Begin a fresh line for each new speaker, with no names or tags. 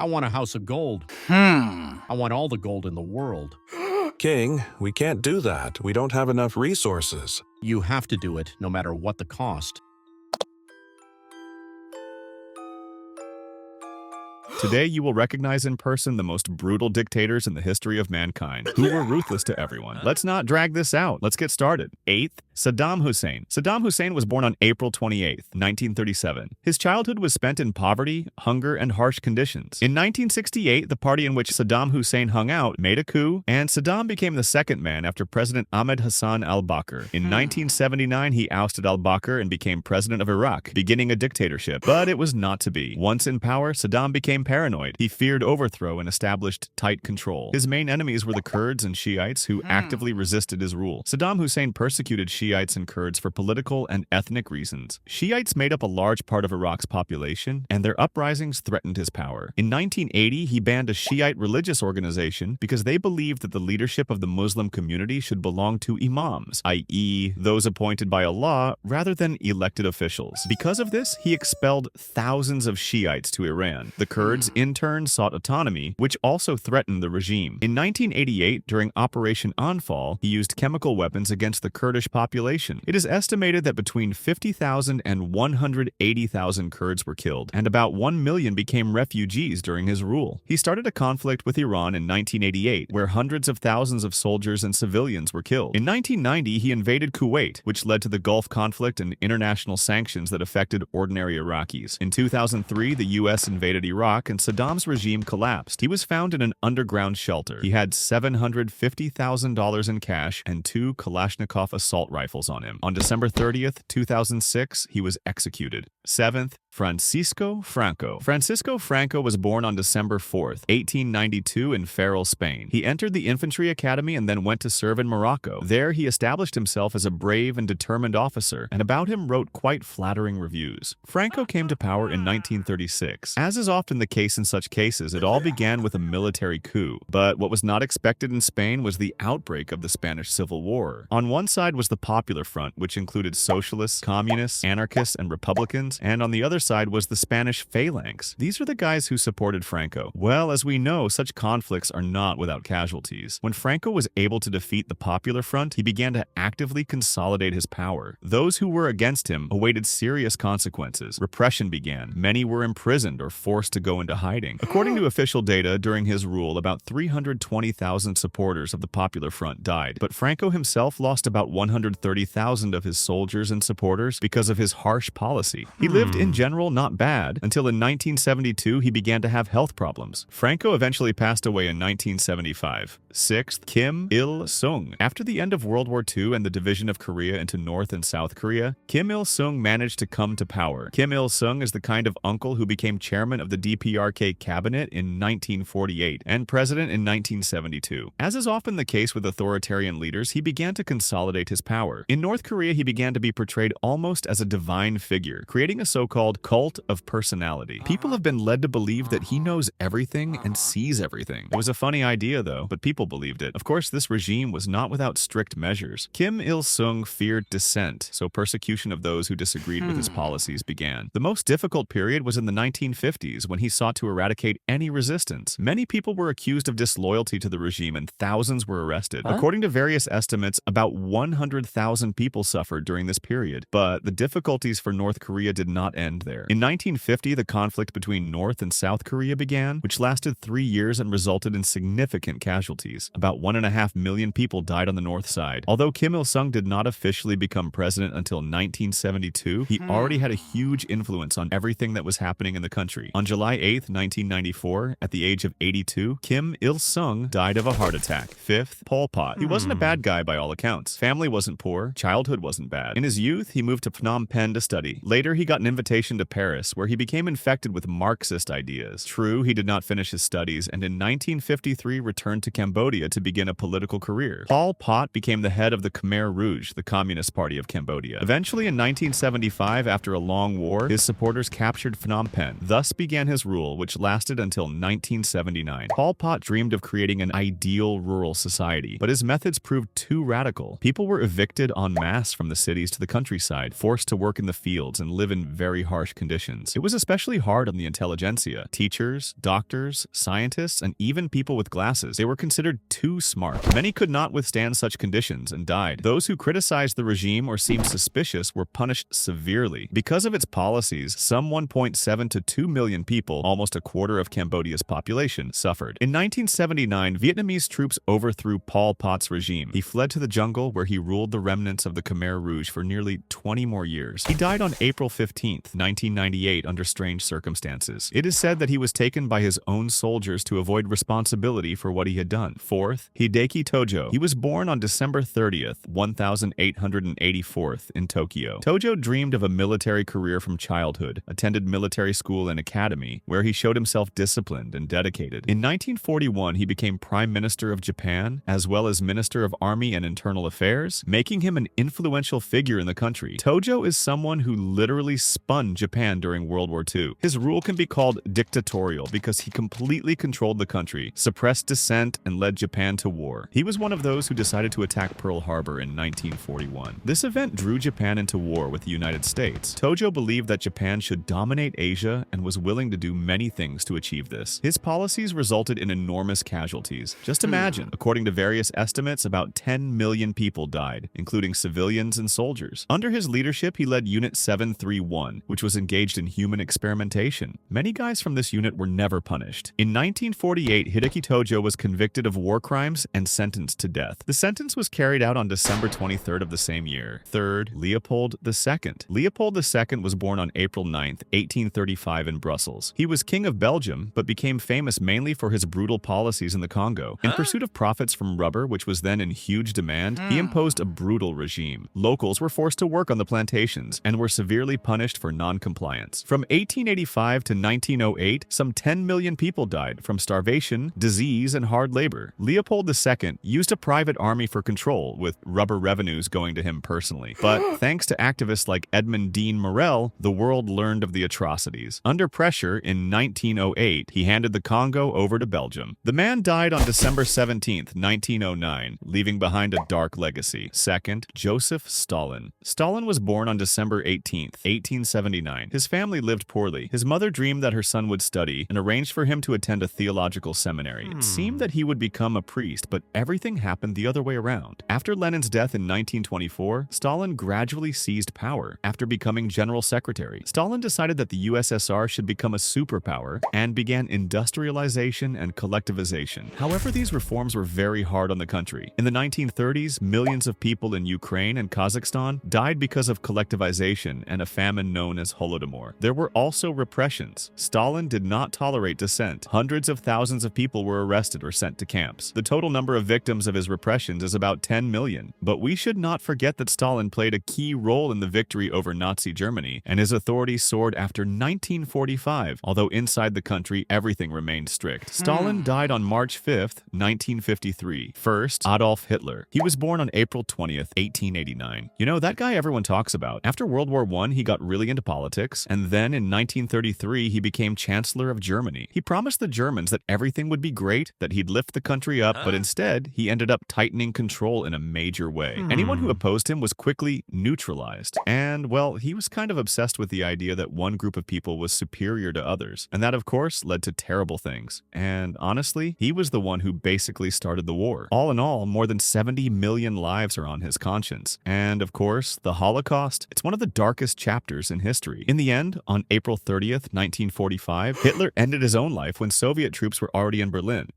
I want a house of gold.
Hmm.
I want all the gold in the world.
King, we can't do that. We don't have enough resources.
You have to do it, no matter what the cost.
Today, you will recognize in person the most brutal dictators in the history of mankind, who were ruthless to everyone. Let's not drag this out. Let's get started. 8th, Saddam Hussein. Saddam Hussein was born on April 28, 1937. His childhood was spent in poverty, hunger, and harsh conditions. In 1968, the party in which Saddam Hussein hung out made a coup, and Saddam became the second man after President Ahmed Hassan al-Bakr. In 1979, he ousted al-Bakr and became president of Iraq, beginning a dictatorship. But it was not to be. Once in power, Saddam became paranoid. He feared overthrow and established tight control. His main enemies were the Kurds and Shiites, who actively resisted his rule. Saddam Hussein persecuted Shiites and Kurds for political and ethnic reasons. Shiites made up a large part of Iraq's population, and their uprisings threatened his power. In 1980, he banned a Shiite religious organization because they believed that the leadership of the Muslim community should belong to imams, i.e., those appointed by Allah, rather than elected officials. Because of this, he expelled thousands of Shiites to Iran. The Kurds in turn sought autonomy, which also threatened the regime. In 1988, during Operation Anfal, he used chemical weapons against the Kurdish population. It is estimated that between 50,000 and 180,000 Kurds were killed, and about 1 million became refugees during his rule. He started a conflict with Iran in 1988, where hundreds of thousands of soldiers and civilians were killed. In 1990, he invaded Kuwait, which led to the Gulf conflict and international sanctions that affected ordinary Iraqis. In 2003, the U.S. invaded Iraq, and Saddam's regime collapsed. He was found in an underground shelter. He had $750,000 in cash and 2 Kalashnikov assault rifles on him. On December 30th, 2006, he was executed. 7th, Francisco Franco. Francisco Franco was born on December 4th, 1892 in Ferrol, Spain. He entered the infantry academy and then went to serve in Morocco. There, he established himself as a brave and determined officer, and about him wrote quite flattering reviews. Franco came to power in 1936. As is often the case in such cases, it all began with a military coup. But what was not expected in Spain was the outbreak of the Spanish Civil War. On one side was the Popular Front, which included socialists, communists, anarchists, and republicans, and on the other side was the Spanish Phalanx. These are the guys who supported Franco. Well, as we know, such conflicts are not without casualties. When Franco was able to defeat the Popular Front, he began to actively consolidate his power. Those who were against him awaited serious consequences. Repression began. Many were imprisoned or forced to go into hiding. According to official data, during his rule, about 320,000 supporters of the Popular Front died, but Franco himself lost about 130,000 of his soldiers and supporters because of his harsh policy. He lived in general not bad, until in 1972 he began to have health problems. Franco eventually passed away in 1975. 6th, Kim Il-sung. After the end of World War II and the division of Korea into North and South Korea, Kim Il-sung managed to come to power. Kim Il-sung is the kind of uncle who became chairman of the DPRK cabinet in 1948 and president in 1972. As is often the case with authoritarian leaders, he began to consolidate his power. In North Korea, he began to be portrayed almost as a divine figure, creating a so-called cult of personality. People have been led to believe that he knows everything and sees everything. It was a funny idea, though, but people believed it. Of course, this regime was not without strict measures. Kim Il-sung feared dissent, so persecution of those who disagreed with his policies began. The most difficult period was in the 1950s, when he sought to eradicate any resistance. Many people were accused of disloyalty to the regime, and thousands were arrested. According to various estimates, about 100,000 people suffered during this period. But the difficulties for North Korea did not end there. In 1950, the conflict between North and South Korea began, which lasted 3 years and resulted in significant casualties. About 1.5 million people died on the North side. Although Kim Il-sung did not officially become president until 1972, he already had a huge influence on everything that was happening in the country. On July 8, 1994, at the age of 82, Kim Il-sung died of a heart attack. 5th, Pol Pot. He wasn't a bad guy by all accounts. Family wasn't poor, childhood wasn't bad. In his youth, he moved to Phnom Penh to study. Later, he got an invitation to Paris, where he became infected with Marxist ideas. True, he did not finish his studies, and in 1953 returned to Cambodia to begin a political career. Pol Pot became the head of the Khmer Rouge, the Communist Party of Cambodia. Eventually, in 1975, after a long war, his supporters captured Phnom Penh. Thus began his rule, which lasted until 1979. Pol Pot dreamed of creating an ideal rural society, but his methods proved too radical. People were evicted en masse from the cities to the countryside, forced to work in the fields and live in very harsh harsh conditions. It was especially hard on the intelligentsia, teachers, doctors, scientists, and even people with glasses. They were considered too smart. Many could not withstand such conditions and died. Those who criticized the regime or seemed suspicious were punished severely. Because of its policies, some 1.7 to 2 million people, almost a quarter of Cambodia's population, suffered. In 1979, Vietnamese troops overthrew Pol Pot's regime. He fled to the jungle where he ruled the remnants of the Khmer Rouge for nearly 20 more years. He died on April 15, 1998, under strange circumstances. It is said that he was taken by his own soldiers to avoid responsibility for what he had done. Fourth, Hideki Tojo. He was born on December 30th, 1884 in Tokyo. Tojo dreamed of a military career from childhood, attended military school and academy, where he showed himself disciplined and dedicated. In 1941, he became Prime Minister of Japan, as well as Minister of Army and Internal Affairs, making him an influential figure in the country. Tojo is someone who literally spun Japan during World War II. His rule can be called dictatorial because he completely controlled the country, suppressed dissent, and led Japan to war. He was one of those who decided to attack Pearl Harbor in 1941. This event drew Japan into war with the United States. Tojo believed that Japan should dominate Asia and was willing to do many things to achieve this. His policies resulted in enormous casualties. Just imagine, according to various estimates, about 10 million people died, including civilians and soldiers. Under his leadership, he led Unit 731, which was engaged in human experimentation. Many guys from this unit were never punished. In 1948, Hideki Tojo was convicted of war crimes and sentenced to death. The sentence was carried out on December 23rd of the same year. Third, Leopold II. Leopold II was born on April 9, 1835 in Brussels. He was king of Belgium, but became famous mainly for his brutal policies in the Congo. In pursuit of profits from rubber, which was then in huge demand, he imposed a brutal regime. Locals were forced to work on the plantations and were severely punished for non-compliance. From 1885 to 1908, some 10 million people died from starvation, disease, and hard labor. Leopold II used a private army for control, with rubber revenues going to him personally. But thanks to activists like Edmund Dean Morel, the world learned of the atrocities. Under pressure, in 1908, he handed the Congo over to Belgium. The man died on December 17, 1909, leaving behind a dark legacy. Second, Joseph Stalin. Stalin was born on December 18, 1879. His family lived poorly. His mother dreamed that her son would study and arranged for him to attend a theological seminary. It seemed that he would become a priest, but everything happened the other way around. After Lenin's death in 1924, Stalin gradually seized power. After becoming general secretary, Stalin decided that the USSR should become a superpower and began industrialization and collectivization. However, these reforms were very hard on the country. In the 1930s, millions of people in Ukraine and Kazakhstan died because of collectivization and a famine known as Holodomor. There were also repressions. Stalin did not tolerate dissent. Hundreds of thousands of people were arrested or sent to camps. The total number of victims of his repressions is about 10 million. But we should not forget that Stalin played a key role in the victory over Nazi Germany, and his authority soared after 1945, although inside the country everything remained strict. Stalin died on March 5, 1953. First, Adolf Hitler. He was born on April 20th, 1889. You know, that guy everyone talks about. After World War I, he got really into politics, and then in 1933, he became Chancellor of Germany. He promised the Germans that everything would be great, that he'd lift the country up, but instead, he ended up tightening control in a major way. Anyone who opposed him was quickly neutralized. And, well, he was kind of obsessed with the idea that one group of people was superior to others. And that, of course, led to terrible things. And honestly, he was the one who basically started the war. All in all, more than 70 million lives are on his conscience. And, of course, the Holocaust, it's one of the darkest chapters in history. In the end, on April 30th, 1945, Hitler ended his own life when Soviet troops were already in Berlin.